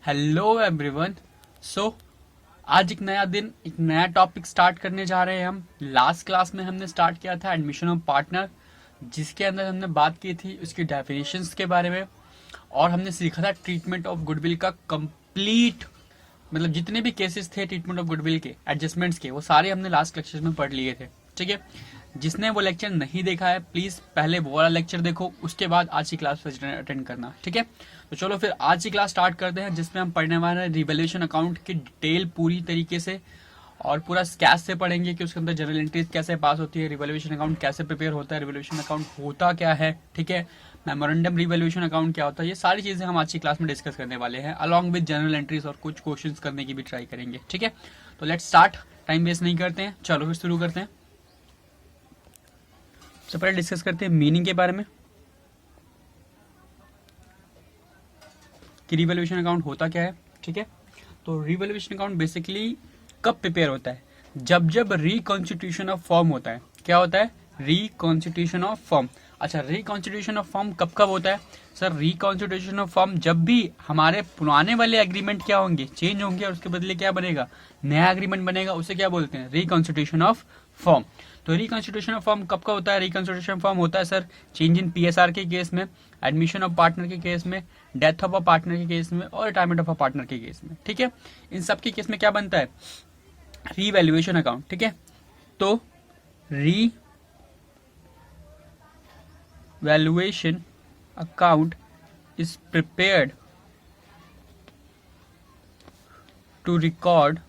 Hello everyone. सो आज एक नया दिन, एक नया टॉपिक स्टार्ट करने जा रहे हैं हम। लास्ट क्लास में हमने स्टार्ट किया था एडमिशन ऑफ पार्टनर, जिसके अंदर हमने बात की थी उसकी डेफिनेशंस के बारे में, और हमने सीखा था ट्रीटमेंट ऑफ गुडविल का कंप्लीट, मतलब जितने भी केसेस थे ट्रीटमेंट ऑफ गुडविल के, एडजस्टमेंट्स के, वो सारे हमने लास्ट लेक्चर में पढ़ लिए थे। ठीक है, जिसने वो लेक्चर नहीं देखा है प्लीज पहले वो वाला लेक्चर देखो, उसके बाद आज की क्लास अटेंड करना। ठीक है, तो चलो फिर आज की क्लास स्टार्ट करते हैं, जिसमें हम पढ़ने वाले हैं रिवैल्यूएशन अकाउंट की डिटेल पूरी तरीके से, और पूरा स्कैच से पढ़ेंगे कि उसके अंदर जनरल एंट्रीज कैसे पास होती है, रिवैल्यूएशन अकाउंट कैसे प्रिपेयर होता है, रिवैल्यूएशन अकाउंट होता क्या है, ठीक है, मेमोरेंडम रिवैल्यूएशन अकाउंट क्या होता है। ये सारी चीजें हम आज की क्लास में डिस्कस करने वाले हैं, अलॉन्ग विद जनरल एंट्रीज, और कुछ क्वेश्चंस करने की भी ट्राई करेंगे। ठीक है, तो लेट्स स्टार्ट, टाइम वेस्ट नहीं करते हैं, चलो फिर शुरू करते हैं। सबसे पहले डिस्कस करते हैं मीनिंग के बारे में कि रिवैल्यूएशन अकाउंट होता क्या है। ठीक है, तो रिवैल्यूएशन अकाउंट बेसिकली कब प्रिपेयर होता है? जब जब रिकॉन्स्टिट्यूशन ऑफ फॉर्म होता है। क्या होता है? Reconstitution of form. अच्छा, रिकॉन्स्टिट्यूशन ऑफ फॉर्म कब कब होता है सर? रिकॉन्स्टिट्यूशन ऑफ फॉर्म जब भी हमारे पुराने वाले एग्रीमेंट क्या होंगे, चेंज होंगे, और उसके बदले क्या बनेगा, नया एग्रीमेंट बनेगा, उसे क्या बोलते हैं? Reconstitution of form. तो रिकॉन्स्टिट्यूशन ऑफ फॉर्म कब का होता है? रिकॉन्स्टिट्यूशन फॉर्म होता है सर चेंज इन पीएसआर के केस में, एडमिशन ऑफ पार्टनर के केस में, डेथ ऑफ अ पार्टनर के केस में, और रिटायरमेंट ऑफ अ पार्टनर के केस में। ठीक है, इन सब के केस में क्या बनता है? Revaluation account. ठीक है, तो revaluation account is prepared to record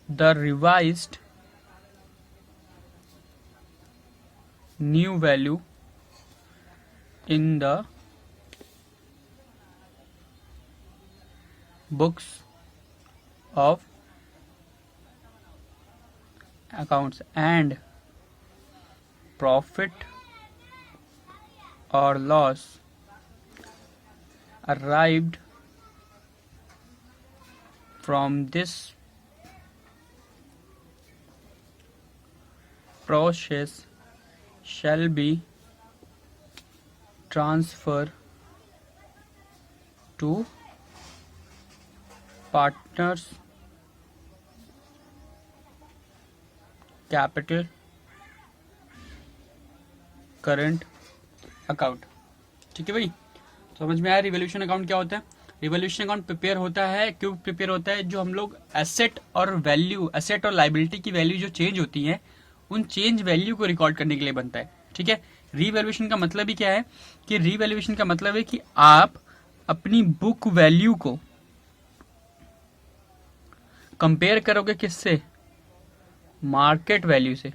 the revised new value in the books of accounts and profit or loss arrived from this process shall be transferred to partners capital current account। ठीक है भाई, तो समझ में आया revaluation account क्या होता है? रिवैल्यूएशन अकाउंट प्रिपेयर होता है, क्यों प्रिपेयर होता है? जो हम लोग एसेट और वैल्यू, एसेट और लाइबिलिटी की वैल्यू जो चेंज होती है, उन चेंज वैल्यू को रिकॉर्ड करने के लिए बनता है। ठीक है, रीवैल्यूएशन का मतलब ही क्या है कि रीवैल्यूएशन का मतलब है कि आप अपनी बुक वैल्यू को कंपेयर करोगे किससे? मार्केट वैल्यू से।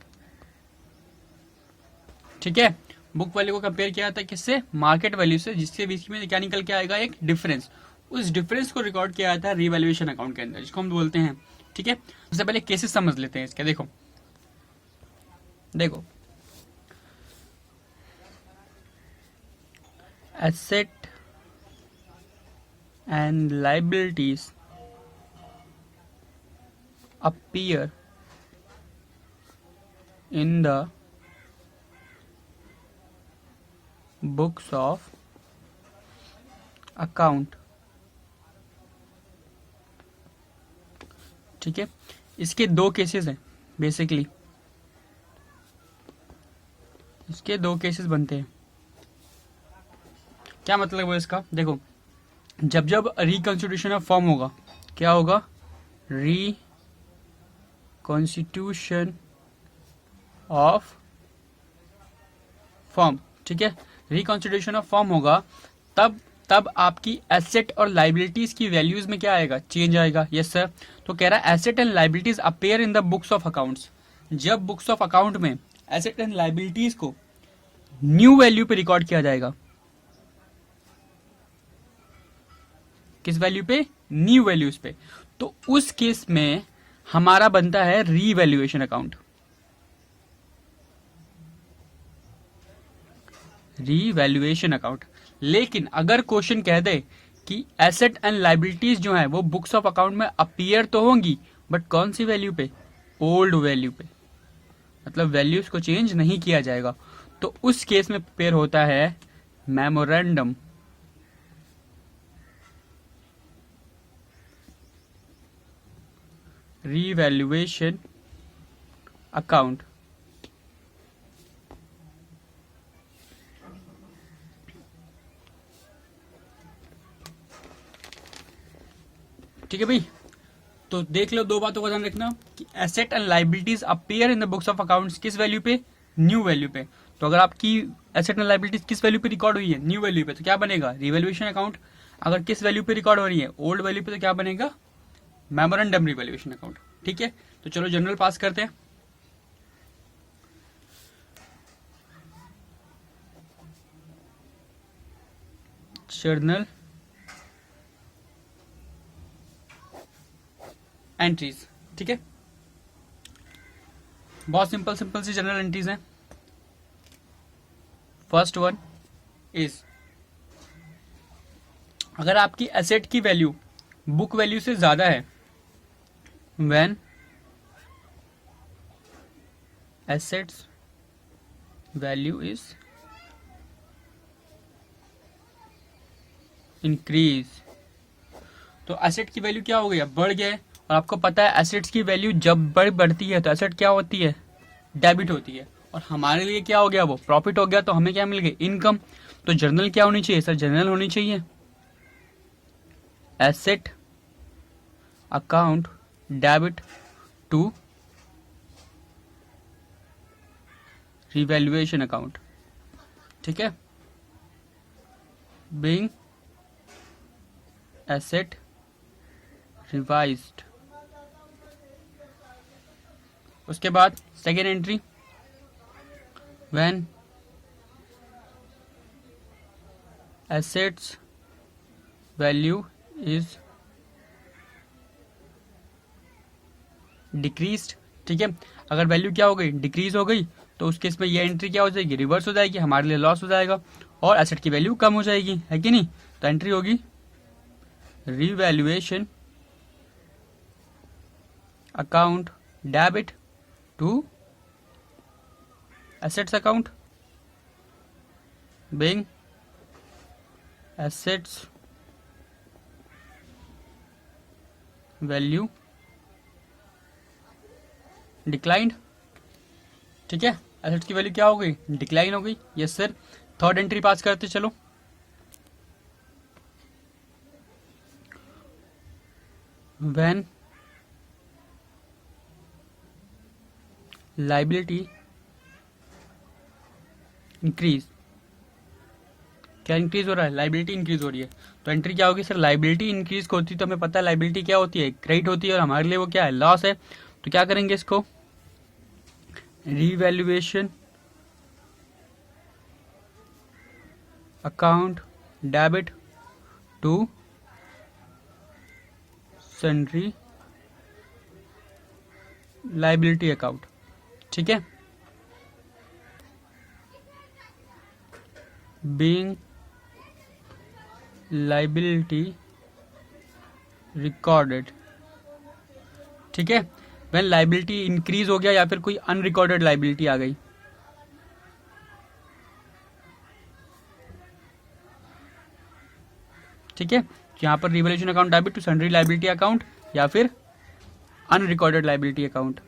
ठीक है, बुक वैल्यू को कंपेयर किया जाता है किससे? मार्केट वैल्यू से, जिसके बीच में क्या निकल के आएगा? एक डिफरेंस। उस डिफरेंस को रिकॉर्ड किया जाता है रीवैल्यूएशन अकाउंट के अंदर, जिसको हम बोलते हैं। ठीक है, सबसे पहले केसेस समझ लेते हैं इसके। देखो asset and liabilities appear in the books of account। ठीक है, इसके दो केसेस हैं बेसिकली, इसके दो केसेस बनते हैं। क्या मतलब है इसका? देखो, जब जब रिकॉन्स्टिट्यूशन ऑफ फॉर्म होगा, क्या होगा? Reconstitution of form. ठीक है, रिकॉन्स्टिट्यूशन ऑफ फॉर्म होगा तब तब आपकी एसेट और लाइबिलिटीज की वैल्यूज में क्या आएगा? चेंज आएगा। यस सर, तो कह रहा है asset and liabilities appear in the books of accounts. जब बुक्स ऑफ अकाउंट में एसेट एंड लाइबिलिटीज को न्यू वैल्यू पे रिकॉर्ड किया जाएगा। किस वैल्यू पे? न्यू वैल्यूज पे। तो उस केस में हमारा बनता है रीवैल्यूएशन अकाउंट। Revaluation account. लेकिन अगर क्वेश्चन कह दे कि एसेट एंड लाइबिलिटीज जो है वो बुक्स ऑफ अकाउंट में अपीयर तो होंगी, बट कौन सी वैल्यू पे? ओल्ड वैल्यू पे, मतलब वैल्यूज को चेंज नहीं किया जाएगा, तो उस केस में प्रिपेयर होता है मेमोरेंडम revaluation account. ठीक है भाई, तो देख लो, दो बातों का ध्यान रखना कि asset and liabilities appear in the books of accounts किस वैल्यू पे, न्यू वैल्यू पे। तो अगर आपकी एसेट एंड लाइबिलिटीज किस वैल्यू पे रिकॉर्ड हुई है, न्यू वैल्यू पे, तो क्या बनेगा, रिवैल्यूएशन अकाउंट। अगर किस वैल्यू पे रिकॉर्ड हो रही है, ओल्ड वैल्यू पे, तो क्या बनेगा, मेमोरेंडम रिवैल्यूएशन अकाउंट। ठीक है, तो चलो जनरल पास करते हैं। Journal entries. ठीक है, बहुत सिंपल सिंपल सी जनरल एंट्रीज हैं। फर्स्ट वन इज, अगर आपकी एसेट की वैल्यू बुक वैल्यू से ज्यादा है, when assets value is increase, तो एसेट की वैल्यू क्या हो गया, बढ़ गया है। और आपको पता है एसेट्स की वैल्यू जब बढ़ती है तो एसेट क्या होती है, डेबिट होती है। और हमारे लिए क्या हो गया, वो प्रॉफिट हो गया, तो हमें क्या मिल गया, इनकम। तो जर्नल क्या होनी चाहिए सर, जर्नल होनी चाहिए asset account debit to revaluation account. ठीक है, बीइंग एसेट रिवाइज्ड। उसके बाद second entry, when assets value is decreased. ठीक है, अगर वैल्यू क्या हो गई, डिक्रीज हो गई, तो उस केस में ये एंट्री क्या हो जाएगी, रिवर्स हो जाएगी, हमारे लिए लॉस हो जाएगा और एसेट की वैल्यू कम हो जाएगी, है कि नहीं। तो एंट्री होगी revaluation account debit to assets account, being assets value declined. ठीक है, एसेट्स की वैल्यू क्या हो गई, डिक्लाइन हो गई। यस सर, थर्ड एंट्री पास करते चलो। व्हेन लाइबिलिटी इंक्रीज, क्या इंक्रीज हो रहा है, लाइबिलिटी इंक्रीज हो रही है। तो एंट्री क्या होगी सर, लाइबिलिटी इंक्रीज होती है, तो हमें पता है लाइबिलिटी क्या होती है, क्रेडिट होती है, और हमारे लिए वो क्या है, लॉस है। तो क्या करेंगे इसको, revaluation account debit to sundry liability account. ठीक है, बीइंग लाइबिलिटी रिकॉर्डेड। ठीक है, व्हेन लाइबिलिटी इंक्रीज हो गया या फिर कोई अनरिकॉर्डेड लाइबिलिटी आ गई। ठीक है, यहाँ पर revaluation account debit to sundry liability account या फिर अनरिकॉर्डेड लाइबिलिटी अकाउंट।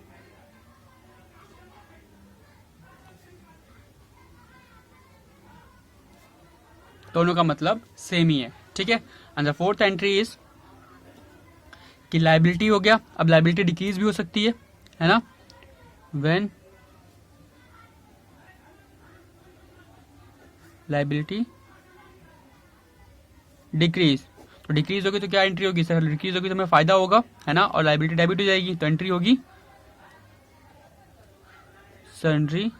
दोनों का मतलब सेम ही है। ठीक है, and the fourth entry is कि लाइबिलिटी हो गया, अब लाइबिलिटी डिक्रीज भी हो सकती है ना, व्हेन लाइबिलिटी डिक्रीज। तो डिक्रीज होगी तो क्या एंट्री होगी सर, डिक्रीज होगी तो हमें फायदा होगा, है ना, और लाइबिलिटी डेबिट हो जाएगी, तो एंट्री होगी sundry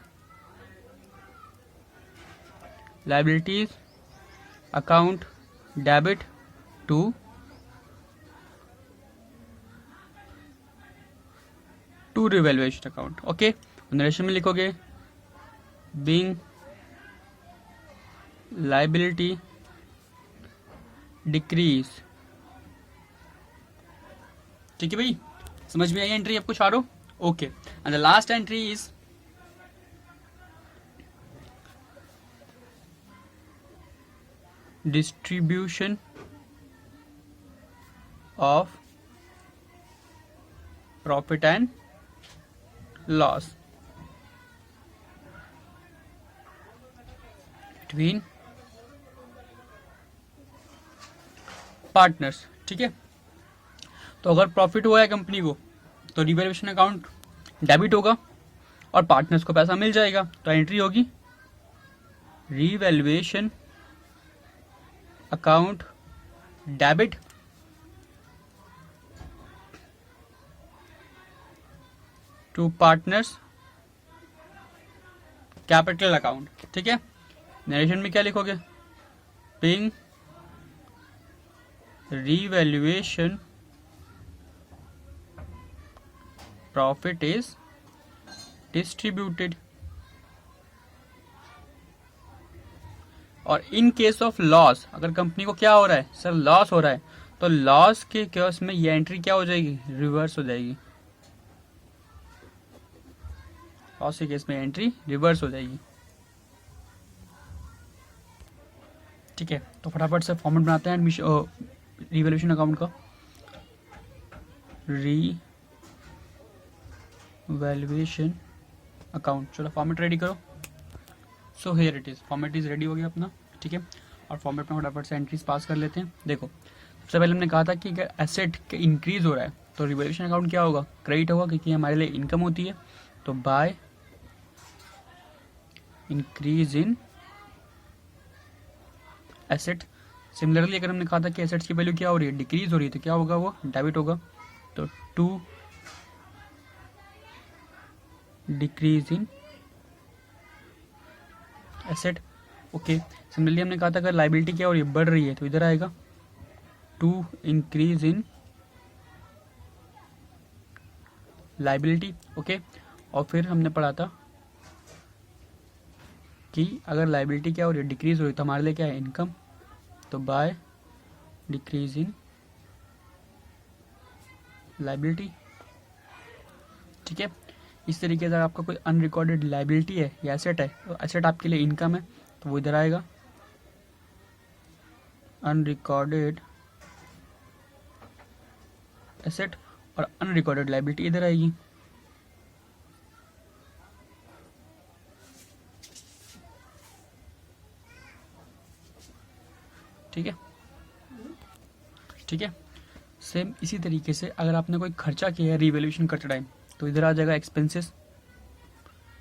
liabilities account debit to revaluation account. Okay, narration में लिखोगे बीइंग लाइबिलिटी डिक्रीज। ठीक है भाई, समझ में आई एंट्री आपको चारों। Okay, and the last entry is distribution of profit and loss between partners. ठीक है, तो अगर प्रॉफिट हुआ है कंपनी को तो रिवैल्यूएशन अकाउंट डेबिट होगा और पार्टनर्स को पैसा मिल जाएगा, तो एंट्री होगी revaluation account debit to partners capital account. ठीक है, नरेशन में क्या लिखोगे, being revaluation profit is distributed। और इन केस ऑफ लॉस, अगर कंपनी को क्या हो रहा है सर, लॉस हो रहा है, तो लॉस के केस में ये एंट्री क्या हो जाएगी, रिवर्स हो जाएगी। लॉस के केस में एंट्री रिवर्स हो जाएगी। ठीक है, तो फटाफट से फॉर्मेट बनाते हैं एडमिशन रिवैल्यूएशन अकाउंट का। रिवैल्यूएशन अकाउंट, चलो फॉर्मेट रेडी करो। So here it is, format is ready हो गया अपना। ठीक है, और फॉर्मेट में फटाफट से एंट्रीज पास कर लेते हैं। देखो, सबसे पहले हमने कहा था कि अगर एसेट इंक्रीज हो रहा है तो रिवैल्यूएशन अकाउंट क्या होगा, क्रेडिट होगा, क्योंकि हमारे लिए इनकम होती है। तो by increase in asset. Similarly अगर हमने कहा था कि एसेट्स की वैल्यू क्या हो रही है, डिक्रीज हो रही है, तो क्या होगा, वो डेबिट होगा। तो to decrease in asset. Okay, similarly हमने कहा था अगर लाइबिलिटी क्या हो रही है, बढ़ रही है, तो इधर आएगा to increase in liability. Okay, और फिर हमने पढ़ा था कि अगर लाइबिलिटी क्या हो रही है, डिक्रीज हो रही है, तो हमारे लिए क्या है, इनकम। तो बाय डिक्रीज इन लाइबिलिटी। ठीक है, इस तरीके से आपका कोई अनरिकॉर्डेड लाइबिलिटी है या एसेट है, तो एसेट आपके लिए इनकम है, तो वो इधर आएगा, अनरिकॉर्डेड एसेट, और अनरिकॉर्डेड लाइबिलिटी इधर आएगी। ठीक है, ठीक है, सेम इसी तरीके से अगर आपने कोई खर्चा किया है रिवैल्यूएशन करते टाइम, तो इधर आ जाएगा एक्सपेंसेस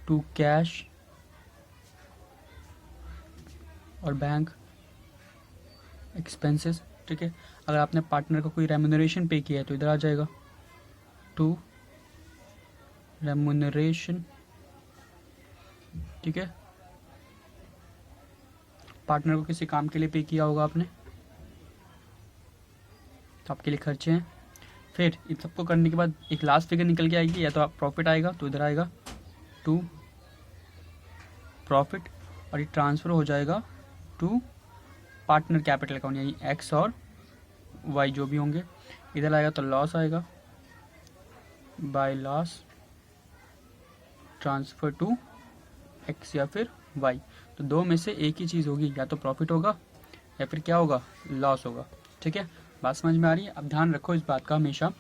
टू कैश और बैंक एक्सपेंसेस। ठीक है, अगर आपने पार्टनर को कोई रेम्यूनरेशन पे किया है तो इधर आ जाएगा टू रेम्यूनरेशन। ठीक है, पार्टनर को किसी काम के लिए पे किया होगा आपने, तो आपके लिए खर्चे हैं। फिर इन सबको करने के बाद एक लास्ट फिगर निकल के आएगी, या तो आप प्रॉफिट आएगा, तो इधर आएगा टू प्रॉफिट, और ये ट्रांसफ़र हो जाएगा टू पार्टनर कैपिटल अकाउंट, यानी एक्स और वाई जो भी होंगे। इधर आएगा तो लॉस आएगा, by loss transfer to X या फिर वाई। तो दो में से एक ही चीज़ होगी, या तो प्रॉफिट होगा या फिर क्या होगा, लॉस होगा। ठीक है, बात समझ में आ रही है। अब ध्यान रखो इस बात का हमेशा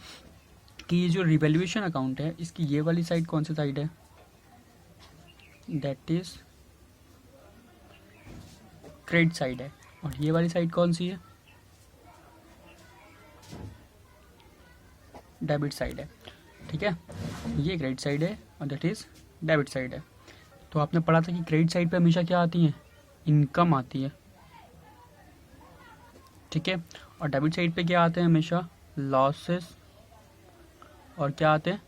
कि ये जो रिवैल्यूएशन अकाउंट है, इसकी ये वाली साइड कौन सी साइड है, दैट इज क्रेडिट साइड है, और ये वाली साइड कौन सी है, डेबिट साइड है। ठीक है, ये क्रेडिट साइड है और दैट इज डेबिट साइड है। तो आपने पढ़ा था कि क्रेडिट साइड पे हमेशा क्या आती है, इनकम आती है। ठीक है, और डेबिट साइड पे क्या आते हैं, हमेशा लॉसेस, और क्या आते हैं,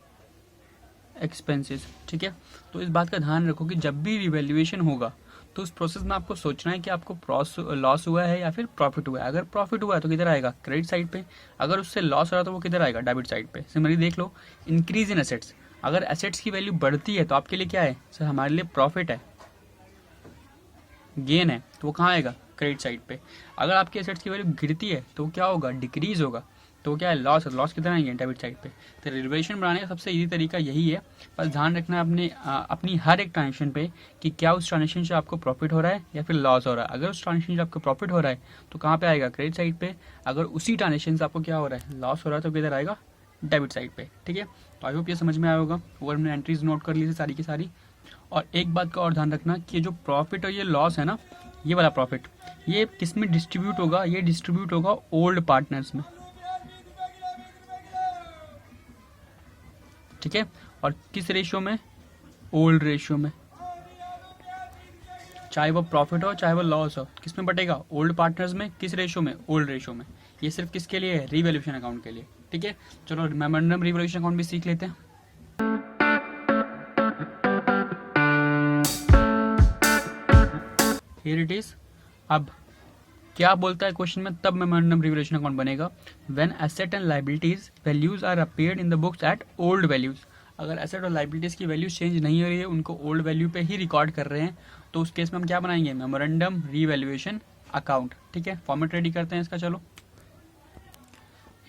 एक्सपेंसेस। ठीक है, तो इस बात का ध्यान रखो कि जब भी रिवैल्यूएशन होगा तो उस प्रोसेस में आपको सोचना है कि आपको लॉस हुआ है या फिर प्रॉफिट हुआ है। अगर प्रॉफिट हुआ है तो किधर आएगा, क्रेडिट साइड पे। अगर उससे लॉस हो रहा है तो वो किधर आएगा, डेबिट साइड पे। सिमिलरली देख लो, इंक्रीज इन एसेट्स, अगर एसेट्स की वैल्यू बढ़ती है तो आपके लिए क्या है सर, हमारे लिए प्रॉफिट है, गेन है, तो वो कहाँ आएगा, क्रेडिट साइड पे। अगर आपकी एसेट्स की वैल्यू गिरती है तो क्या होगा, डिक्रीज होगा, तो क्या है, लॉस है। लॉस कितना आएंगे, डेबिट साइड पे। तो रिवैल्यूएशन बनाने का सबसे इजी तरीका यही है, बस ध्यान रखना है अपनी हर एक ट्रांजेक्शन पे कि क्या उस ट्रांजेक्शन से आपको प्रॉफिट हो रहा है या फिर लॉस हो रहा है। अगर उस ट्रांजेक्शन से आपको प्रॉफिट हो रहा है तो कहाँ पे आएगा, क्रेडिट साइड पे। अगर उसी ट्रांजेक्शन से आपको क्या हो रहा है, लॉस हो रहा है, तो किधर आएगा, डेबिट साइड पे। ठीक है, तो आई होप ये समझ में आया होगा। और हमने एंट्रीज नोट कर ली थी सारी की सारी। और एक बात का और ध्यान रखना कि ये जो प्रॉफिट और ये लॉस है ना, ये वाला प्रॉफिट ये किस में डिस्ट्रीब्यूट होगा, ये डिस्ट्रीब्यूट होगा ओल्ड पार्टनर्स में। ठीक है, और किस रेशियो में, ओल्ड रेशियो में। चाहे वो प्रॉफिट हो चाहे वो लॉस हो, किस में बटेगा, ओल्ड पार्टनर्स में। किस रेशियो में, ओल्ड रेशियो में। ये सिर्फ किसके लिए है, रिवैल्यूएशन अकाउंट के लिए। ठीक है, चलो मेमोरेंडम रिवैल्यूएशन अकाउंट भी सीख लेते हैं। Here it is. अब क्या बोलता है क्वेश्चन में, तब मेमोरेंडम रिवैल्यूएशन अकाउंट बनेगा when asset and liabilities values are appeared in the books at old values. अगर एसेट और लायबिलिटीज की वैल्यू चेंज नहीं हो रही है, उनको ओल्ड वैल्यू पे ही रिकॉर्ड कर रहे हैं, तो उस केस में हम क्या बनाएंगे, मेमोरेंडम रिवैल्यूएशन अकाउंट। ठीक है, फॉर्मेट रेडी करते हैं इसका। चलो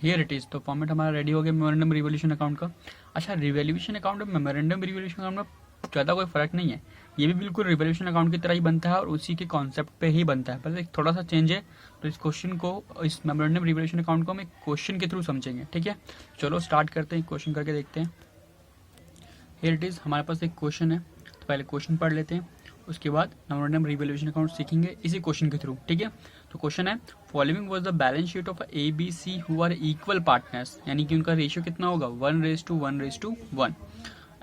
हियर इट इज। तो फॉर्मेट हमारा रेडी हो गया मेमोरेंडम रिवैल्यूएशन अकाउंट का। अच्छा, रिवैल्यूएशन अकाउंट और मेमोरेंडम रिवैल्यूएशन अकाउंट में ज़्यादा कोई फर्क नहीं है, ये भी बिल्कुल रिवैल्यूएशन अकाउंट की तरह ही बनता है और उसी के कॉन्सेप्ट पे ही बनता है, बस एक थोड़ा सा चेंज है। तो इस क्वेश्चन को, इस मेमोरेंडम रिवैल्यूएशन अकाउंट को हम एक क्वेश्चन के थ्रू समझेंगे। ठीक है, चलो स्टार्ट करते हैं, क्वेश्चन करके देखते हैं। हियर इट इज, हमारे पास एक क्वेश्चन है, तो पहले क्वेश्चन पढ़ लेते हैं, उसके बाद मेमोरेंडम रिवैल्यूएशन अकाउंट सीखेंगे इसी क्वेश्चन के थ्रू। ठीक है, तो क्वेश्चन है, following was the balance sheet of A B C who are equal partners, यानी कि उनका रेशियो कितना होगा, 1:1:1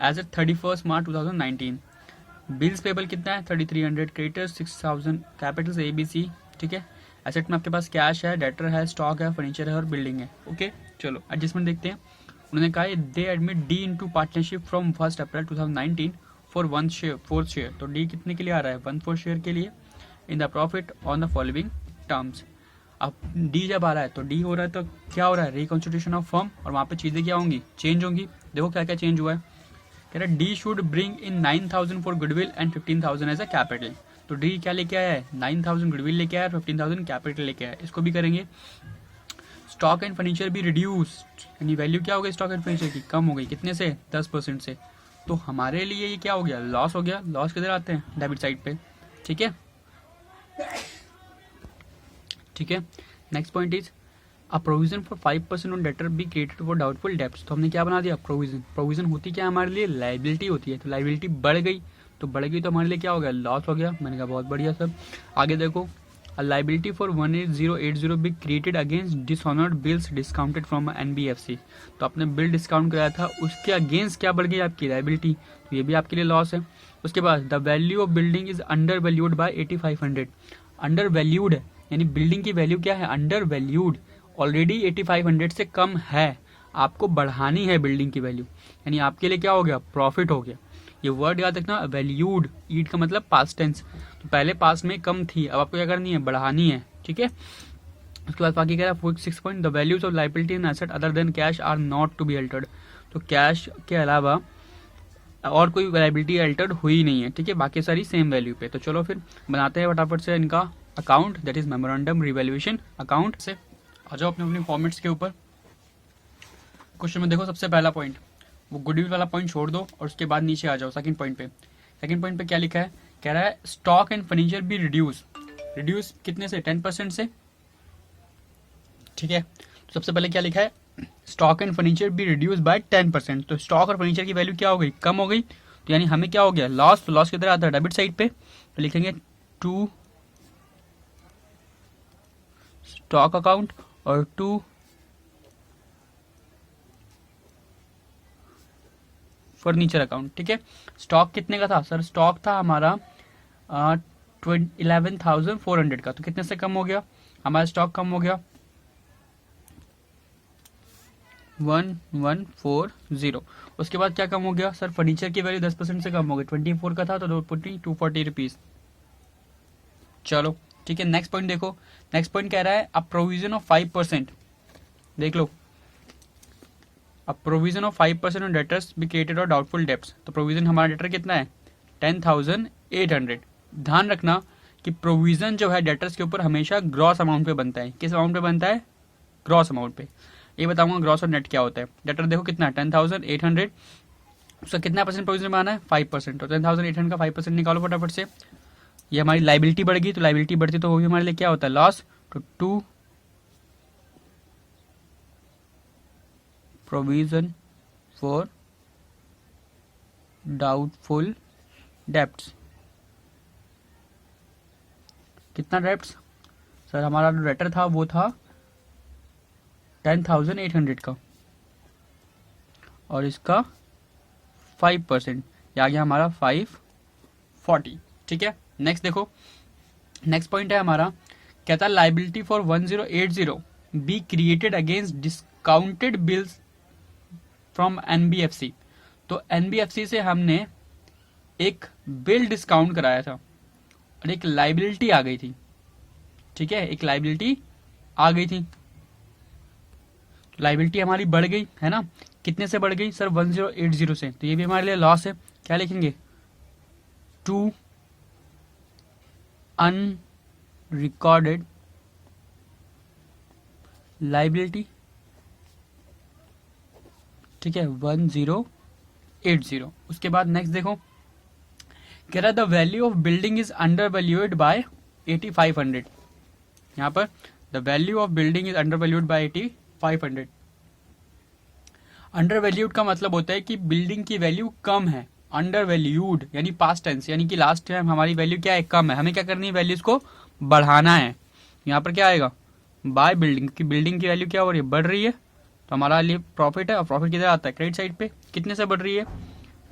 as at 31 March 2019। Bills payable कितना है, 3300, creditors 6000, capitals A B C. ठीक है, एसेट में आपके पास कैश है, डेटर है, स्टॉक है, फर्नीचर है और बिल्डिंग है। ओके, चलो एडजस्टमेंट देखते हैं। उन्होंने कहा है दे admit D into partnership from 1 April 2019 for 1/4 share. तो डी कितने के लिए आ रहा है, 1/4 शेयर के लिए, in the profit on the following terms. अब डी जब आ रहा है तो डी हो रहा है, तो क्या हो रहा है, रिकॉन्स्टिट्यूशन ऑफ फर्म, और वहाँ पे चीज़ें क्या होंगी, चेंज होंगी। देखो क्या क्या चेंज हुआ है। कह रहा है D should bring in 9000 for goodwill and 15000 as a capital. तो डी क्या लेके आया है, 9000 गुडविल लेके आया, 15000 कैपिटल लेके आया। इसको भी करेंगे। स्टॉक एंड फर्नीचर भी रिड्यूस्ड, यानी वैल्यू क्या हो गई स्टॉक एंड फर्नीचर की, कम हो गई, कितने से, 10% से। तो हमारे लिए ये क्या हो गया, लॉस हो गया। लॉस किधर आते हैं, डेबिट साइड पे। ठीक है, ठीक है, next point is a provision for 5% on debtor be created for doubtful debts. तो हमने क्या बना दिया, प्रोविजन। प्रोविजन होती क्या हमारे लिए, लायबिलिटी होती है। तो लायबिलिटी बढ़ गई, तो बढ़ गई तो हमारे लिए क्या हो गया, लॉस हो गया। मैंने कहा बहुत बढ़िया सब। आगे देखो, अ liability for 18080 be created against dishonoured bills discounted from NBFC। तो आपने बिल डिस्काउंट कराया था, उसके अगेंस्ट क्या बढ़ गई आपकी लायबिलिटी, तो ये भी आपके लिए लॉस है। उसके बाद the value of building is undervalued by 8500। Under valued है, यानी बिल्डिंग की वैल्यू क्या है, अंडर वैल्यूड, ऑलरेडी 8500 से कम है, आपको बढ़ानी है बिल्डिंग की वैल्यू, यानी आपके लिए क्या हो गया, प्रॉफिट हो गया। ये वर्ड याद रखना, वैल्यूड, ईड का मतलब पास्ट टेंस। तो पहले पास्ट में कम थी, अब आपको क्या करनी है, बढ़ानी है। ठीक है, उसके बाद बाकी कह रहा है 6 point, the values of liability and asset other than cash are not to be altered. तो कैश के अलावा और कोई लायबिलिटी अल्टर्ड हुई नहीं है। ठीक है, बाकी सारी सेम वैल्यू पे। तो चलो फिर बनाते हैं फटाफट से इनका account, that is memorandum revaluation account. से आ जाओ अपने अपने फॉर्मेट्स के ऊपर। क्वेश्चन में देखो, सबसे पहला पॉइंट, वो गुडविल वाला पॉइंट छोड़ दो और उसके बाद नीचे आ जाओ सेकंड पॉइंट पे। सेकंड पॉइंट पे क्या लिखा है, कह रहा है स्टॉक एंड फर्नीचर भी रिड्यूस। रिड्यूस कितने से, 10% से। ठीक है, तो सबसे पहले क्या लिखा है, स्टॉक एंड फर्नीचर भी रिड्यूस बाय 10%। तो स्टॉक और फर्नीचर की वैल्यू क्या हो गई, कम हो गई। तो यानी हमें क्या हो गया, लॉस। तो लॉस किधर आता है, डेबिट साइड पे। तो लिखेंगे टू स्टॉक अकाउंट और टू फर्नीचर अकाउंट। ठीक है, स्टॉक कितने का था सर, स्टॉक था हमारा 11,400 का। तो कितने से कम हो गया, हमारा स्टॉक कम हो गया 1140। उसके बाद क्या कम हो गया सर, फर्नीचर की वैल्यू 10% से कम हो गई, 24 का था तो 240 रुपीज। चलो ठीक है, नेक्स्ट पॉइंट देखो। नेक्स्ट पॉइंट कह रहा है अ प्रोविजन ऑफ 5%। देख लो, a provision of 5% on debtors be created और डाउटफुल डेब्ट्स। तो प्रोविजन हमारा डेटर कितना है, 10,800। ध्यान रखना कि प्रोविजन जो है डेटर्स के ऊपर हमेशा ग्रॉस अमाउंट पे बनता है। किस अमाउंट पे बनता है, ग्रॉस अमाउंट पे। ये बताऊंगा ग्रॉस और नेट क्या होता है। डेटर देखो कितना है, 10,800, उसका कितना परसेंट प्रोविजन बनाना है, 5%। तो 10,800 का 5% निकालो फटाफट से। ये हमारी लाइबिलिटी बढ़ गई, तो लाइबिलिटी बढ़ती तो वो भी हमारे लिए क्या होता है, लॉस। तो 2 प्रोविजन फॉर डाउटफुल डेब्ट्स। कितना डेब्ट्स सर? हमारा जो डेटर था वो था 10,800 का, और इसका 5% आ गया हमारा 540। ठीक है, नेक्स्ट देखो, नेक्स्ट पॉइंट है हमारा, कहता है liability for 1080 be created against discounted bills from NBFC. तो एनबीएफसी से हमने एक बिल डिस्काउंट कराया था और एक लाइबिलिटी आ गई थी। ठीक है, एक लाइबिलिटी आ गई थी, लाइबिलिटी हमारी बढ़ गई है ना। कितने से बढ़ गई सर? 1080 से। तो ये भी हमारे लिए लॉस है। क्या लिखेंगे? To unrecorded liability. ठीक है, 1080। उसके बाद नेक्स्ट देखो, कह रहा the value of building is undervalued by 8500। यहां पर the value of building is undervalued by 8500। Undervalued का मतलब होता है कि बिल्डिंग की वैल्यू कम है। अंडर वैल्यूड यानी पास्ट टेंस, यानी कि लास्ट टाइम हमारी वैल्यू क्या है? कम है। हमें क्या करनी है? वैल्यूज को बढ़ाना है। यहाँ पर क्या आएगा? बाय बिल्डिंग की, बिल्डिंग की वैल्यू क्या हो रही है? बढ़ रही है, तो हमारा लिए प्रॉफिट है। और प्रॉफिट किधर आता है? क्रेडिट साइड पे। कितने से बढ़ रही है?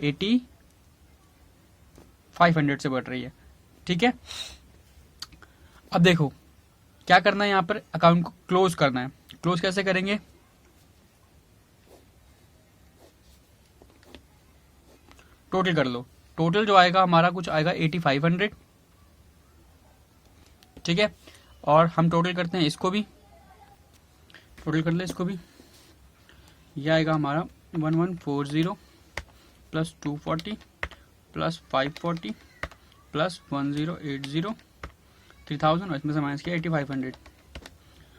8500 से बढ़ रही है। ठीक है, अब देखो क्या करना है, यहाँ पर अकाउंट को क्लोज करना है। क्लोज कैसे करेंगे? टोटल कर लो। टोटल जो आएगा हमारा कुछ आएगा 8500। ठीक है, और हम टोटल करते हैं इसको भी, टोटल कर ले इसको भी। यह आएगा हमारा 1140 प्लस 240 प्लस 540 प्लस 1080 3000, और इसमें से माइनस किया 8500।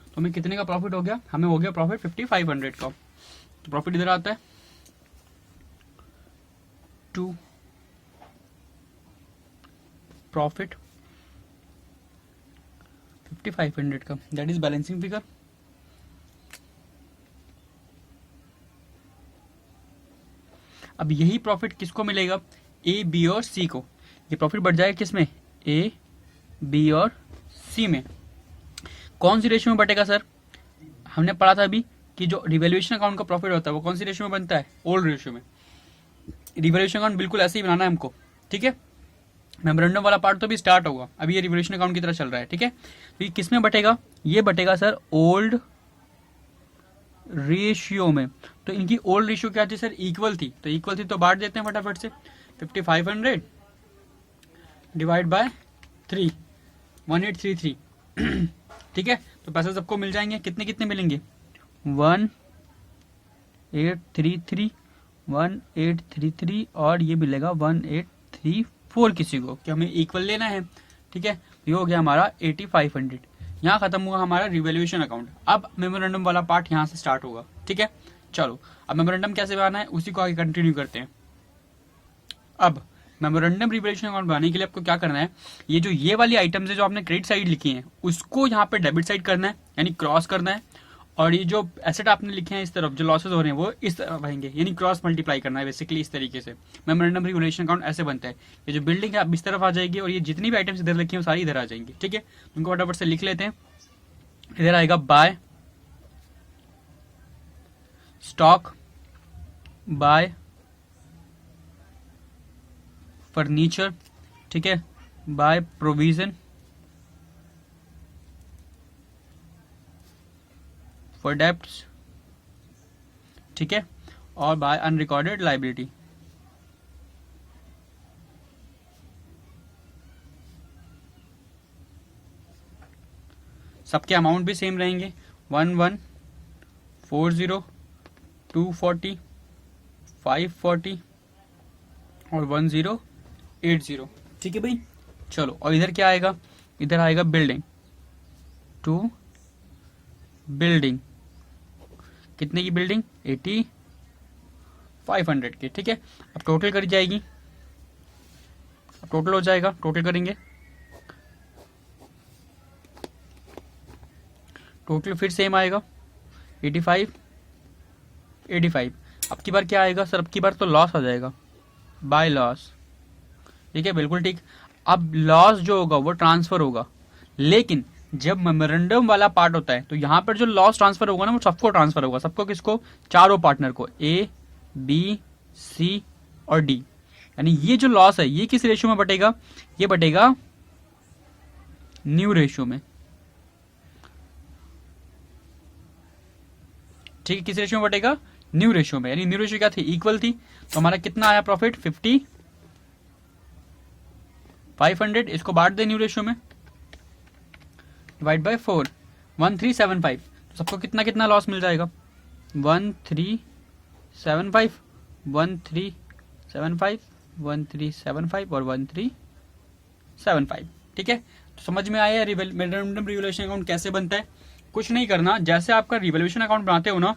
तो हमें कितने का प्रॉफिट हो गया? हमें हो गया प्रॉफिट 5500 का। तो प्रॉफिट इधर आता है टू प्रॉफिट 5500 का, दैट इज बैलेंसिंग फिगर। अब यही प्रॉफिट किसको मिलेगा? ए, बी और सी को। ये प्रॉफिट बढ़ जाएगा किसमें? ए, बी और सी में। कौन सी रेशियो में बटेगा सर? हमने पढ़ा था अभी कि जो रिवैल्यूएशन अकाउंट का प्रॉफिट होता है वो कौन सी रेशियो में बनता है? ओल्ड रेशियो में। रिवैल्यूएशन अकाउंट बिल्कुल ऐसे ही बनाना है हमको। ठीक है, मेमोरेंडम वाला पार्ट तो भी स्टार्ट होगा, अभी ये रिवैल्यूएशन अकाउंट की तरह चल रहा है। ठीक है, तो ये किस में बटेगा? ये बटेगा सर ओल्ड रेशियो में। तो इनकी ओल्ड रेशियो क्या थी सर? इक्वल थी। तो इक्वल थी तो बांट देते हैं फटाफट से। 5500 डिवाइड बाय 3, 1833। ठीक है, तो पैसे सबको मिल जाएंगे। कितने कितने मिलेंगे? 1833, 1833, और ये मिलेगा 1834 किसी को, कि हमें इक्वल लेना है। ठीक है, ये हो गया हमारा 8500। यहाँ खत्म हुआ हमारा रिवैल्यूएशन अकाउंट। अब मेमोरेंडम वाला पार्ट यहाँ से स्टार्ट होगा। ठीक है, चलो अब मेमोरेंडम कैसे बनाना है उसी को आगे कंटिन्यू करते हैं। अब मेमोरेंडम रिवैल्यूएशन अकाउंट बनाने के लिए आपको क्या करना है? ये वाली आइटम्स है जो आपने क्रेडिट साइड लिखी है उसको यहाँ पे डेबिट साइड करना है, यानी क्रॉस करना है। और ये जो एसेट आपने लिखे हैं इस तरफ, जो लॉसेस हो रहे हैं वो इस तरफ आएंगे, यानी क्रॉस मल्टीप्लाई करना है बेसिकली। इस तरीके से मेमोरेंडम रिवैल्यूएशन अकाउंट ऐसे बनता है। ये जो बिल्डिंग है अब इस तरफ आ जाएगी और ये जितनी भी आइटम्स इधर लिखी हैं वो सारी इधर आ जाएंगी। ठीक है, उनको फटाफट से लिख लेते हैं। इधर आएगा बाय स्टॉक, बाय फर्नीचर, ठीक है, बाय प्रोविजन फॉर डेब्ट्स, ठीक है, और बाय अनरिकॉर्डेड लाइबिलिटी। सबके अमाउंट भी सेम रहेंगे, 1140, 240, 540 और 1080। ठीक है भाई, चलो। और इधर क्या आएगा? इधर आएगा बिल्डिंग, टू बिल्डिंग। कितने की बिल्डिंग? 8500 की। ठीक है, अब टोटल करी जाएगी, अब टोटल हो जाएगा, टोटल करेंगे। टोटल फिर सेम आएगा 85 85। अब की बार क्या आएगा सर? अब की बार तो लॉस आ जाएगा, बाय लॉस। ठीक है, बिल्कुल ठीक। अब लॉस जो होगा वो ट्रांसफर होगा, लेकिन जब मेमोरेंडम वाला पार्ट होता है तो यहाँ पर जो लॉस ट्रांसफर होगा ना वो सबको ट्रांसफर होगा। सबको किसको? चारों पार्टनर को, ए बी सी और डी। यानी ये जो लॉस है ये किस रेशियो में बटेगा? ये बटेगा न्यू रेशियो में। ठीक है, किस रेशियो में बटेगा? न्यू रेशियो में। यानी न्यू रेशियो क्या थी? इक्वल थी। तो हमारा कितना आया प्रॉफिट? 500। इसको बांट दे न्यू रेशियो में, डिवाइड बाय 4, 1375। तो सबको कितना कितना लॉस मिल जाएगा? 1375, 1375, 1375 और 1375। ठीक है, तो समझ में आया मेमोरेंडम रिवैल्यूएशन अकाउंट कैसे बनता है? कुछ नहीं करना, जैसे आपका रिवैल्यूएशन अकाउंट बनाते हो ना,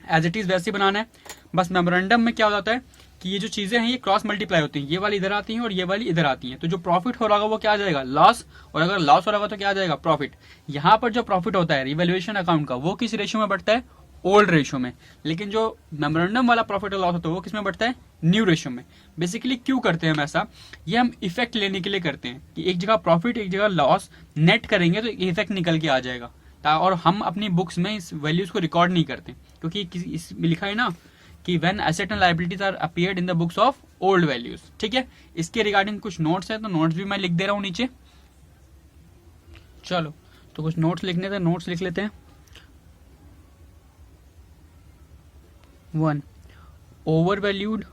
एज इट इज वैसे ही बनाना है। बस मेमोरेंडम में क्या हो जाता है कि ये जो चीजें हैं ये क्रॉस मल्टीप्लाई होती हैं, ये वाली इधर आती हैं और ये वाली इधर आती हैं। तो जो प्रॉफिट हो रहा होगा वो क्या आ जाएगा? लॉस। और अगर लॉस हो रहा होगा तो क्या आ जाएगा? प्रॉफिट। यहाँ पर जो प्रॉफिट होता है रिवैल्यूएशन अकाउंट का वो किस रेशियो में बढ़ता है? ओल्ड रेशियो में। लेकिन जो मेमोरेंडम वाला प्रॉफिट और लॉस होता है वो किस में बढ़ता है? न्यू रेशियो में। बेसिकली क्यों करते हैं हम ऐसा? ये हम इफेक्ट लेने के लिए करते हैं कि एक जगह प्रॉफिट एक जगह लॉस नेट करेंगे तो इफेक्ट निकल के आ जाएगा। और हम अपनी बुक्स में इस वैल्यूज को रिकॉर्ड नहीं करते, क्योंकि इसमें लिखा है ना कि when asset and liabilities are appeared in the books of old values. ठीक है, इसके रिगार्डिंग कुछ नोट्स है, तो नोट्स भी मैं लिख दे रहा हूं नीचे। चलो, तो कुछ नोट्स लिखने थे, नोट्स लिख लेते हैं। 1, over valued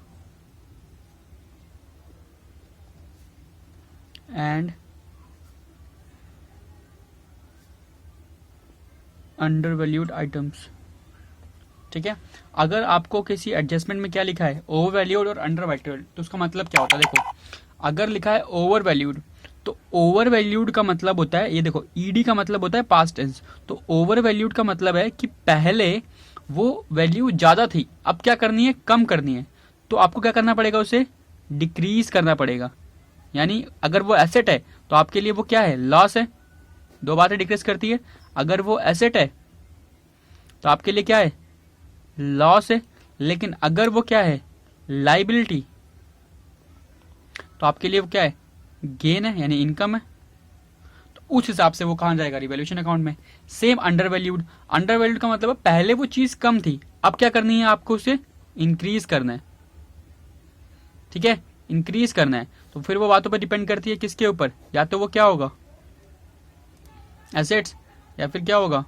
and under valued items. ठीक है, अगर आपको किसी एडजस्टमेंट में क्या लिखा है? ओवर वैल्यूड और अंडर वैल्यूड, तो उसका मतलब क्या होता है? देखो, अगर लिखा है ओवर वैल्यूड, तो ओवर वैल्यूड का मतलब होता है, ये देखो ईडी का मतलब होता है पास्ट टेंस। तो ओवर वैल्यूड का मतलब है कि पहले वो वैल्यू ज्यादा थी, अब क्या करनी है? कम करनी है। तो आपको क्या करना पड़ेगा? उसे डिक्रीज करना पड़ेगा। यानी अगर वो एसेट है तो आपके लिए वो क्या है? लॉस है। दो बातें डिक्रीज करती है। अगर वो एसेट है तो आपके लिए क्या है? लॉस है। लेकिन अगर वो क्या है? लाइबिलिटी, तो आपके लिए वो क्या है? गेन है, यानी इनकम है। तो उस हिसाब से वो कहां जाएगा? रिवैल्यूएशन अकाउंट में। Same under valued, under valued का मतलब है पहले वो चीज कम थी, अब क्या करनी है? आपको उसे इंक्रीज करना है। ठीक है, इंक्रीज करना है। तो फिर वो बातों पर डिपेंड करती है किसके ऊपर? या तो वो क्या होगा? एसेट्स, या फिर क्या होगा?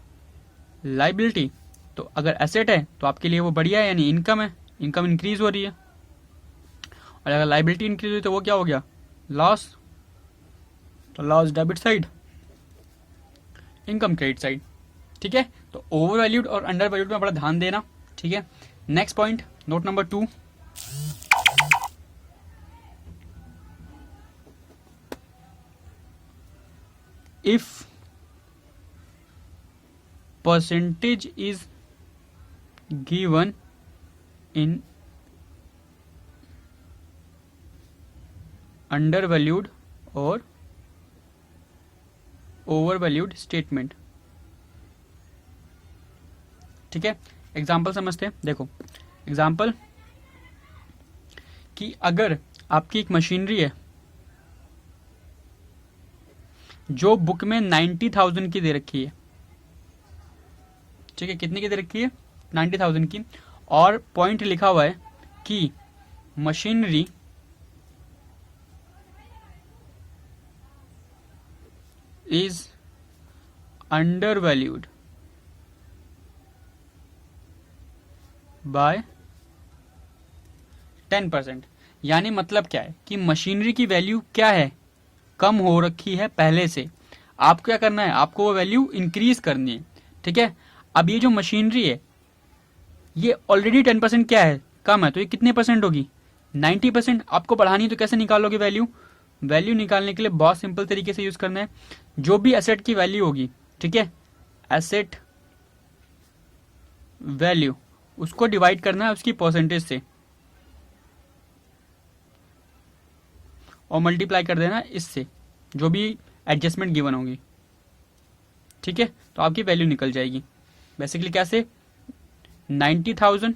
लाइबिलिटी। तो अगर एसेट है तो आपके लिए वो बढ़िया है, यानी इनकम है, इनकम इंक्रीज हो रही है। और अगर लाइबिलिटी इंक्रीज हुई तो वो क्या हो गया? लॉस। तो loss debit side, income credit side. ठीक है, तो ओवर वैल्यूड और अंडर वैल्यूड में बड़ा ध्यान देना। ठीक है, next point, note number 2। If percentage is given in undervalued और overvalued statement। ठीक है, एग्जाम्पल समझते हैं। देखो एग्जाम्पल कि अगर आपकी एक मशीनरी है जो बुक में 90,000 की दे रखी है। ठीक है, कितने की दे रखी है? 90,000 की। और पॉइंट लिखा हुआ है कि machinery is undervalued bye 10%। यानी मतलब क्या है कि मशीनरी की वैल्यू क्या है? कम हो रखी है पहले से। आपको क्या करना है? आपको वो वैल्यू इंक्रीज करनी है। ठीक है, अब ये जो मशीनरी है ये ऑलरेडी 10% क्या है? कम है। तो ये कितने परसेंट होगी? 90%। आपको बढ़ानी है तो कैसे निकालोगे वैल्यू? वैल्यू निकालने के लिए बहुत सिंपल तरीके से यूज करना है। जो भी एसेट की वैल्यू होगी, ठीक है, एसेट वैल्यू, उसको डिवाइड करना है उसकी परसेंटेज से और मल्टीप्लाई कर देना इससे, जो भी एडजस्टमेंट गिवन होगी। ठीक है, तो आपकी वैल्यू निकल जाएगी। बेसिकली कैसे? 90,000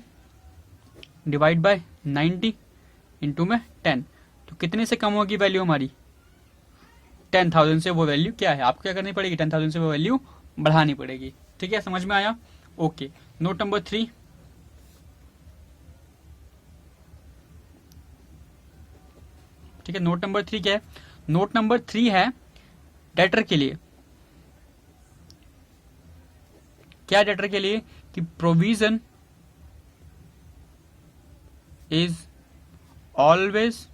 डिवाइड बाय 90 इंटू में 10, तो कितने से कम होगी वैल्यू हमारी? 10,000 से वो वैल्यू क्या है, आपको क्या करनी पड़ेगी? 10,000 से वो वैल्यू बढ़ानी पड़ेगी। ठीक है, समझ में आया? Okay, note number 3। ठीक है, नोट नंबर 3 क्या है? नोट नंबर 3 है डेटर के लिए। क्या डेटर के लिए? कि provision is always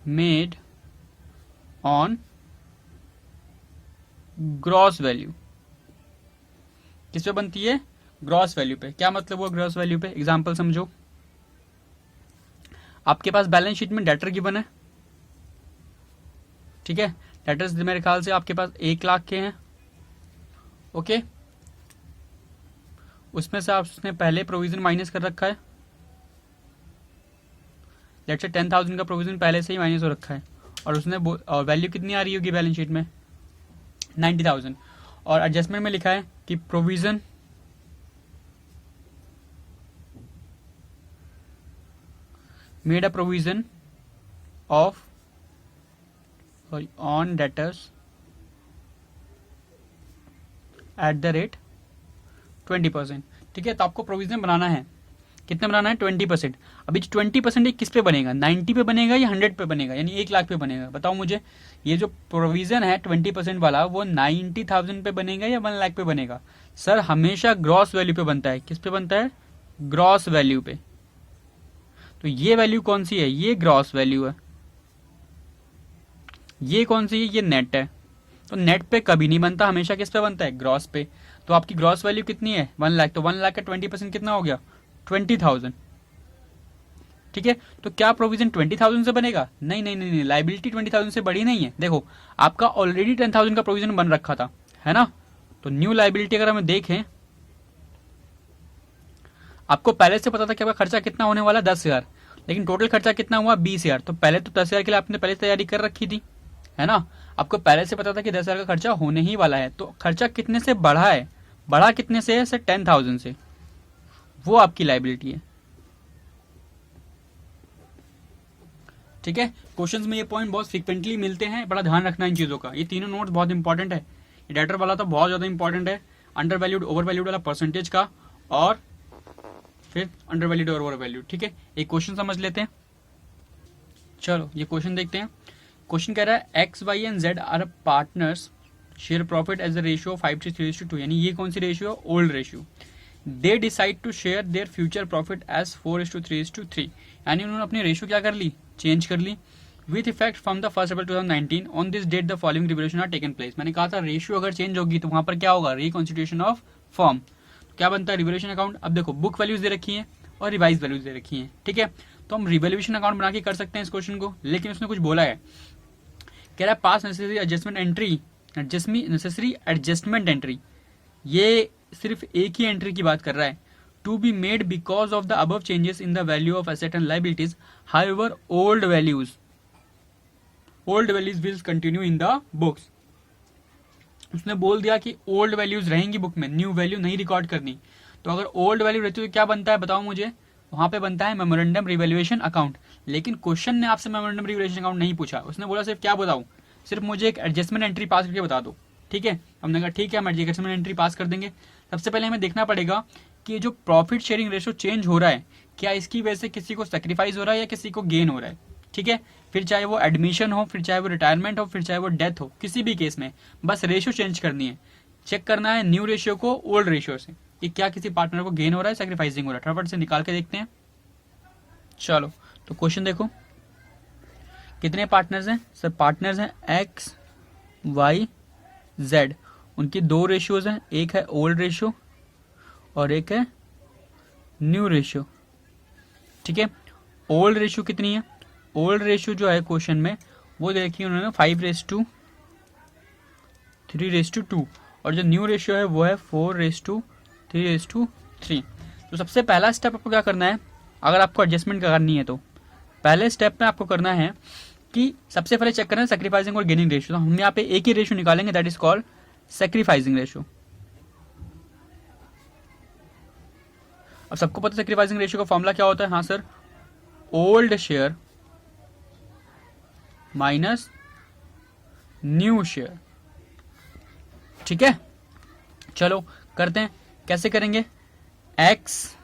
made on gross value. किस पे बनती है? ग्रॉस वैल्यू पे। क्या मतलब हुआ ग्रॉस वैल्यू पे? एग्जांपल समझो, आपके पास बैलेंस शीट में डेटर गिवन है, ठीक है, डेटर्स मेरे ख्याल से आपके पास 1 लाख के हैं। ओके, उसमें से आपने पहले प्रोविजन माइनस कर रखा है, लेट्स से 10,000 का प्रोविजन पहले से ही माइनस हो रखा है, और उसने और वैल्यू कितनी आ रही होगी बैलेंस शीट में? 90,000। और एडजस्टमेंट में लिखा है कि provision made a provision of on debtors at the rate 20%। ठीक है, तो आपको प्रोविजन बनाना है, कितना बनाना है? 20%। अभी 20% किस पे बनेगा? 90 पे बनेगा या 100 पे बनेगा, यानी 1 लाख पे बनेगा? बताओ मुझे, ये जो प्रोविजन है 20% वाला, वो 90,000 पे बनेगा या 1 लाख पे बनेगा? सर हमेशा ग्रॉस वैल्यू पे बनता है। किस पे बनता है? ग्रॉस वैल्यू पे। तो ये वैल्यू कौन सी है? ये ग्रॉस वैल्यू है। ये कौन सी है? ये नेट है। तो नेट पे कभी नहीं बनता, हमेशा किस पे बनता है? ग्रॉस पे। तो आपकी ग्रॉस वैल्यू कितनी है? 1 लाख। तो 1 लाख का 20% कितना हो गया? 20,000। ठीक है, तो क्या प्रोविजन 20,000 से बनेगा? नहीं नहीं नहीं, लाइबिलिटी 20,000 से बड़ी नहीं है। देखो, आपका ऑलरेडी 10,000 का प्रोविजन बन रखा था, है ना? तो न्यू लाइबिलिटी अगर हम देखें, आपको पहले से पता था कि आपका खर्चा कितना होने वाला? 10,000, लेकिन टोटल खर्चा कितना हुआ? 20,000। तो पहले तो 10,000 के लिए आपने पहले तैयारी कर रखी थी, है ना? आपको पहले से पता था कि 10,000 का खर्चा होने ही वाला है। तो खर्चा कितने से बढ़ा है? बढ़ा कितने से है? सर 10,000 से। वो आपकी लाइबिलिटी है। ठीक है, क्वेश्चंस में ये पॉइंट बहुत फ्रिक्वेंटली मिलते हैं, बड़ा ध्यान रखना इन चीजों का। ये तीनों नोट्स बहुत इंपॉर्टेंट है। डेटर वाला तो बहुत ज्यादा इंपॉर्टेंट है, अंडर वैल्यूड ओवर वैल्यूड वाला परसेंटेज का, और फिर अंडर वैल्यूड और ओवर वैल्यूड। ठीक है, एक क्वेश्चन समझ लेते हैं। चलो ये क्वेश्चन देखते हैं। क्वेश्चन कह रहा है X Y and Z are partners, share profit as a ratio 5:3:2, यानी ये कौन सी ratio? Old ratio. They decide to share their future profit as 4:3:3, यानी उन्होंने अपनी रेशियो क्या कर ली? चेंज कर ली। With effect from the 1 April 2019 on this date the following revolution are taken place. मैंने कहा था रेशियो अगर चेंज होगी तो वहां पर क्या होगा? Reconstitution of form. क्या बनता है? Revolution account. अब देखो, बुक वैल्यूज दे रखी है और रिवाइज वैल्यूज दे रखी है, ठीक है? तो हम रिवोल्यूशन अकाउंट बना के कर सकते हैं इस क्वेश्चन को, लेकिन उसने कुछ बोला है, कह रहा है पास necessary adjustment entry, necessary adjustment entry, ये सिर्फ एक ही एंट्री की बात कर रहा है, to be made because of the above changes in the value of asset and liabilities, however old values will continue in the books. उसने बोल दिया कि ओल्ड वैल्यूज रहेंगी बुक में, न्यू वैल्यू नहीं रिकॉर्ड करनी। तो अगर ओल्ड वैल्यू रहती है तो क्या बनता है बताओ मुझे? वहां पे बनता है मेमोरेंडम रिवैल्यूएशन अकाउंट। लेकिन क्वेश्चन ने आपसे मेमोरेंडम रिवैल्यूएशन अकाउंट नहीं पूछा, उसने बोला सिर्फ क्या बताऊं? सिर्फ मुझे एक एडजस्टमेंट एंट्री पास करके बता दो, ठीक है? हमने कहा ठीक है, हम एडजस्टमेंट एंट्री पास कर देंगे। सबसे पहले हमें देखना पड़ेगा कि जो प्रॉफिट शेयरिंग रेशियो चेंज हो रहा है, क्या इसकी वजह से किसी को सेक्रीफाइस हो रहा है या किसी को गेन हो रहा है, ठीक है? फिर चाहे वो एडमिशन हो, फिर चाहे वो रिटायरमेंट हो, फिर चाहे वो डेथ हो, किसी भी केस में बस रेशियो चेंज करनी है। चेक करना है न्यू रेशियो को ओल्ड रेशियो से, कि क्या किसी पार्टनर को गेन हो रहा है, सेक्रीफाइसिंग हो रहा है। फटाफट से निकाल के देखते हैं। चलो तो क्वेश्चन देखो, कितने पार्टनर्स हैं? सर पार्टनर्स हैं एक्स वाई जेड, उनकी 2 रेशियोज हैं, एक है ओल्ड रेशियो और एक है न्यू रेशियो, ठीक है? ओल्ड रेशियो कितनी है? ओल्ड रेशियो जो है क्वेश्चन में वो देखिए उन्होंने 5:3:2, और जो न्यू रेशियो है वो है 4:3:3। तो सबसे पहला स्टेप आपको क्या करना है, अगर आपको एडजस्टमेंट करनी है तो पहले स्टेप में आपको करना है कि सबसे पहले चेक करना है सेक्रीफाइसिंग और गेनिंग रेशियो। तो हम यहाँ पे एक ही रेशियो निकालेंगे, that is called sacrificing ratio. अब सबको पता है सैक्रिफाइसिंग रेशियो का फॉर्मूला क्या होता है? हाँ sir, old share minus new share. ठीक है, चलो करते हैं। कैसे करेंगे? एक्स,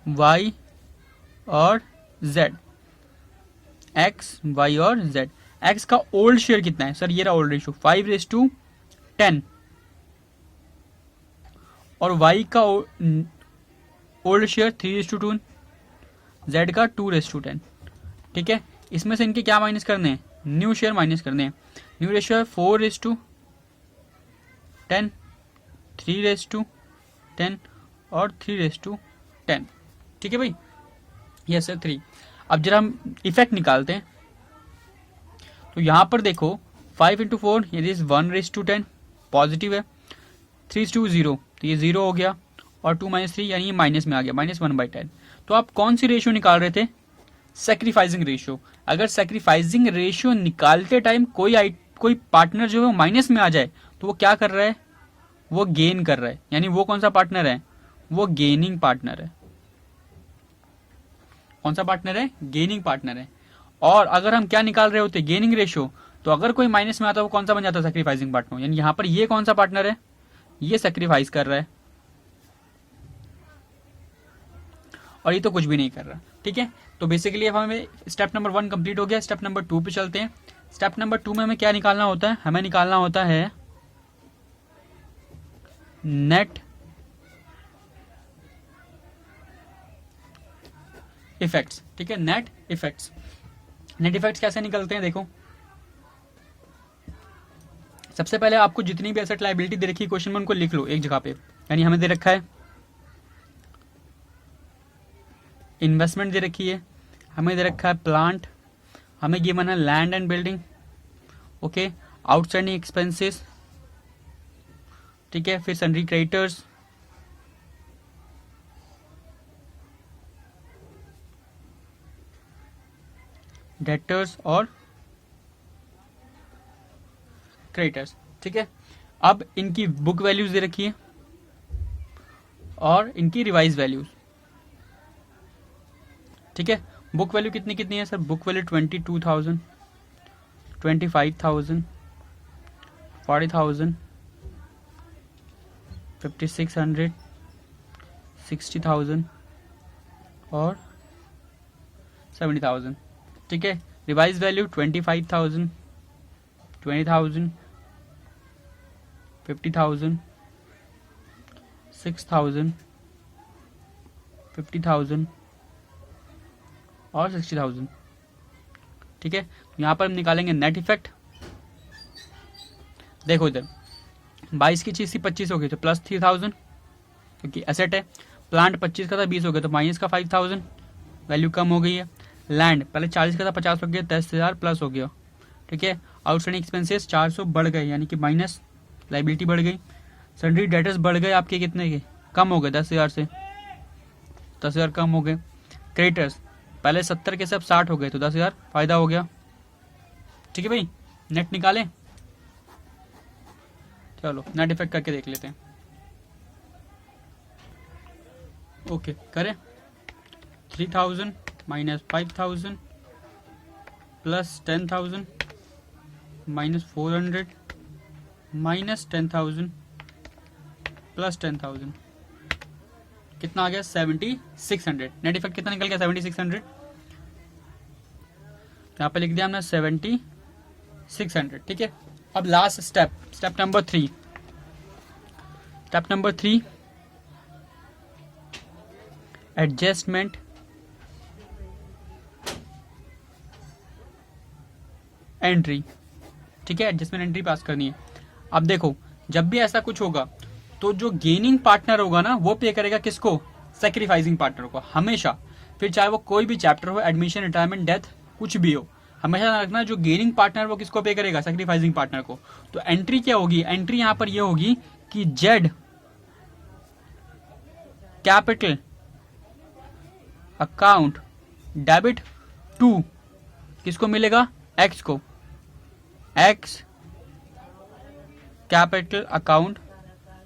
वाई और जेड, एक्स, वाई और जेड। एक्स का ओल्ड शेयर कितना है सर? ये रहा ओल्ड रेशियो 5:10, और वाई का ओल्ड शेयर 3:2, जेड का 2:10। ठीक है, इसमें से इनके क्या माइनस करने हैं? न्यू शेयर माइनस करने हैं। न्यू रेशियो है 4:10, 3:10 और 3:10। ठीक है भाई, यस सर 3। अब जरा हम इफेक्ट निकालते हैं। तो यहां पर देखो 5 × 4 ये 1:10 पॉजिटिव है, 3:0 तो ये 0 हो गया, और 2 - 3 यानी ये माइनस में आ गया, -1/10। तो आप कौन सी रेशियो निकाल रहे थे? Sacrificing ratio. अगर सैक्रिफाइसिंग रेशियो निकालते टाइम कोई पार्टनर जो है वो माइनस में आ जाए तो वो क्या कर रहा है? वो गेन कर रहा है। यानी वो कौन सा पार्टनर है? वो गेनिंग पार्टनर है। कौन सा पार्टनर है? गेनिंग पार्टनर है। और अगर हम क्या निकाल रहे होते? Gaining ratio. तो अगर कोई माइनस में आता है वो कौन सा बन जाता है? Sacrificing partner. यानी यहां पर ये कौन सा पार्टनर है? ये सैक्रिफाइस कर रहा है, और ये तो कुछ भी नहीं कर रहा। ठीक है, तो बेसिकली अब हमें स्टेप नंबर 1 कंप्लीट हो गया। स्टेप नंबर 2 पे चलते हैं। स्टेप नंबर 2 में हमें क्या निकालना होता है? हमें निकालना होता है नेट इफेक्ट्स। ठीक है, नेट इफेक्ट्स। नेट इफेक्ट्स कैसे निकलते हैं? देखो, सबसे पहले आपको जितनी भी एसेट लायबिलिटी दे रखी है क्वेश्चन में उनको लिख लो एक जगह पे। यानी हमें दे रखा है इन्वेस्टमेंट दे रखी है, हमें दे रखा है प्लांट, हमें गिवन है land and building, okay, outstanding expenses, ठीक है, फिर सन्ड्री क्रेडिटर्स, डेटर्स और क्रेडिटर्स। ठीक है, अब इनकी बुक वैल्यूज दे रखी है और इनकी रिवाइज वैल्यूज। ठीक है, बुक वैल्यू कितनी कितनी है सर? बुक वैल्यू 22,000, 25,000, 40,000, 5,600, 60,000 और 70,000। ठीक है, रिवाइज वैल्यू 25,000, 20,000, 50,000, 6,000, 50,000 और 60,000। ठीक है, यहां पर हम निकालेंगे नेट इफेक्ट। देखो इधर 22 की चीज थी 25 हो गई तो प्लस 3,000 क्योंकि एसेट है। प्लांट 25 का था 20 हो गया तो माइनस का 5,000, वैल्यू कम हो गई है। लैंड पहले 40 का था 50 हो गया, 10,000 प्लस हो गया। ठीक है, आउटस्टैंडिंग एक्सपेंसेस 400 बढ़ गए यानी कि माइनस, लाइबिलिटी बढ़ गई। सन्ड्री डेटर्स बढ़ गए आपके कितने के? कम हो गए 10,000 से, 10,000 कम हो गए। क्रेडिटर्स पहले 70 के सब 60 हो गए तो 10,000 फायदा हो गया। ठीक है भाई, नेट निकालें। चलो नेट इफेक्ट करके देख लेते हैं। ओके करें। 3,000 minus 5,000 plus 10,000 minus 400 minus 10,000 plus 10,000 कितना आ गया? 7,600। नेट इफेक्ट कितना निकल गया? 7,600। यहाँ पे लिख दिया हमने 7,600। ठीक है, अब last step, step number 3। Step number 3 adjustment entry. ठीक है, एडजस्टमेंट एंट्री पास करनी है। अब देखो, जब भी ऐसा कुछ होगा तो जो गेनिंग पार्टनर होगा ना वो पे करेगा किसको? सैक्रिफाइसिंग पार्टनर को हमेशा। फिर चाहे वो कोई भी चैप्टर हो, एडमिशन, रिटायरमेंट, डेथ, कुछ भी हो, हमेशा ध्यान रखना जो गेनिंग पार्टनर वो किसको पे करेगा? सैक्रिफाइसिंग पार्टनर को। तो एंट्री क्या होगी? एंट्री यहां पर ये होगी कि Z capital account debit to किसको मिलेगा? एक्स को। X capital account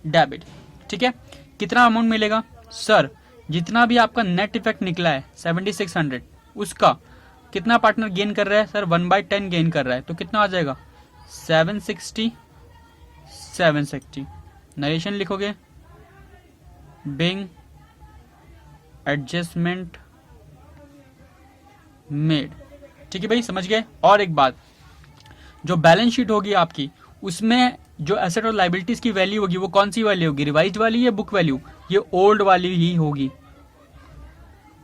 debit. ठीक है, कितना अमाउंट मिलेगा? सर जितना भी आपका नेट इफेक्ट निकला है 7600, उसका कितना पार्टनर गेन कर रहा है सर? 1/10 गेन कर रहा है, तो कितना आ जाएगा? 760 760। नरेशन लिखोगे, बिंग एडजस्टमेंट मेड। ठीक है भाई, समझ गए। और एक बात, जो बैलेंस शीट होगी आपकी, उसमें जो एसेट और लाइबिलिटीज की वैल्यू होगी वो कौन सी वाली होगी? रिवाइज्ड वाली या बुक वैल्यू? ये ओल्ड वाली ही होगी,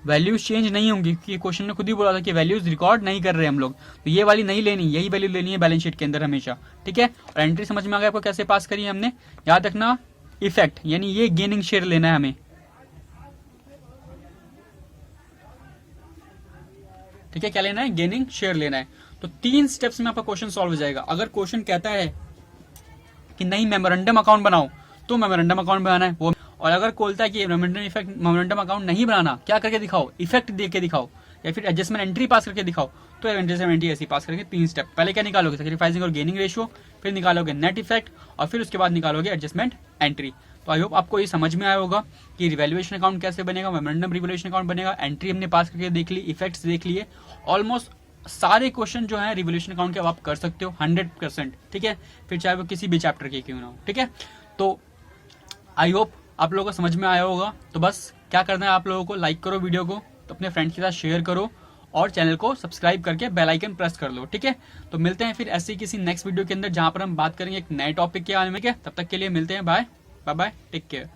वैल्यूज चेंज नहीं होंगी, क्योंकि क्वेश्चन ने खुद ही बोला था कि वैल्यूज रिकॉर्ड नहीं कर रहे हम लोग, तो ये वाली नहीं लेनी, यही वैल्यू लेनी है बैलेंस शीट के अंदर हमेशा। ठीक है, और एंट्री समझ में आ गया आपको कैसे पास करी है हमने? याद रखना, इफेक्ट यानी ये गेनिंग शेयर लेना है हमें। ठीक है, क्या लेना है? गेनिंग शेयर लेना है। तो 3 स्टेप्स में आपका क्वेश्चन सॉल्व हो जाएगा। अगर क्वेश्चन कहता है कि नहीं मेमोरेंडम अकाउंट बनाओ, तो मेमोरेंडम अकाउंट बनाना है वो। और अगर बोलता है कि मेमोरेंडम अकाउंट नहीं बनाना, क्या करके दिखाओ? इफेक्ट दे के दिखाओ, या फिर एडजस्टमेंट एंट्री पास करके दिखाओ, तो एडजस्टमेंट एंट्री ऐसी पास करेंगे। 3 स्टेप। पहले क्या निकालोगे? सैक्रिफाइसिंग और गेनिंग रेशियो, फिर निकालोगे नेट इफेक्ट, और फिर उसके बाद निकालोगे एडजस्टमेंट एंट्री। तो आई होप आपको ये समझ में आया होगा कि रिवैल्यूएशन अकाउंट कैसे बनेगा, मेमोरेंडम रिवैल्यूएशन अकाउंट बनेगा, एंट्री हमने पास करके देख ली, इफेक्ट्स देख लिए। ऑलमोस्ट सारे क्वेश्चन जो है रिवोल्यूशन अकाउंट के आप कर सकते हो 100%। ठीक है, फिर चाहे वो किसी भी चैप्टर के क्यों ना हो। ठीक है, तो आई होप आप लोगों को समझ में आया होगा। तो बस क्या करना है आप लोगों को, लाइक करो वीडियो को, तो अपने फ्रेंड्स के साथ शेयर करो, और चैनल को सब्सक्राइब करके बेल आइकन प्रेस कर लो। ठीक है, तो मिलते हैं फिर ऐसे किसी नेक्स्ट वीडियो के अंदर, जहां पर हम बात करेंगे एक नए टॉपिक के बारे में। तब तक के लिए मिलते हैं, bye bye bye, take care.